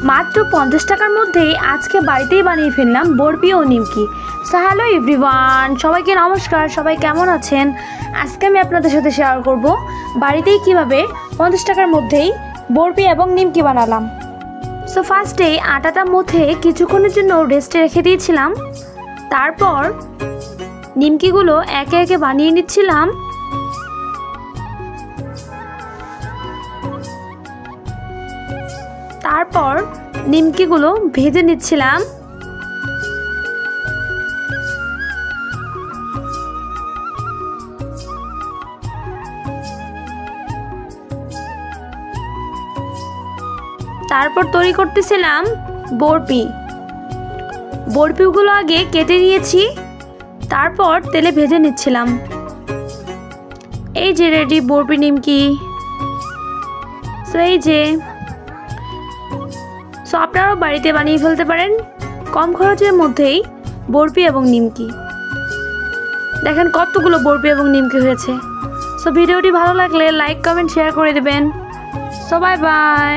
মাত্র 50 টাকার মধ্যেই আজকে বাড়িতেই বানিয়ে ফেললাম বরফি ও নিমকি। সো হ্যালো এভরিওয়ান, সবাইকে নমস্কার। সবাই কেমন আছেন? আজকে আমি আপনাদের সাথে শেয়ার করব বাড়িতেই কিভাবে 50 টাকার মধ্যেই বরফি এবং নিমকি বানালাম। সো ফার্স্টে আটাটা মধ্যে কিছুক্ষণের জন্য রেস্টে রেখে দিয়েছিলাম। তারপর নিমকিগুলো একে একে বানিয়ে নিচ্ছিলাম। তারপর নিমকিগুলো ভেজে নিচ্ছিলাম। তারপর তৈরি করতেছিলাম বরফিগুলো আগে কেটে নিয়েছি, তারপর তেলে ভেজে নিচ্ছিলাম। এই যে রেডি বরফি নিমকি। সো আপনারাও বাড়িতে বানিয়ে ফেলতে পারেন কম খরচের মধ্যেই বরফি এবং নিমকি। দেখেন কতগুলো বরফি এবং নিমকি হয়েছে। সো ভিডিওটি ভালো লাগলে লাইক কমেন্ট শেয়ার করে দেবেন। So bye bye.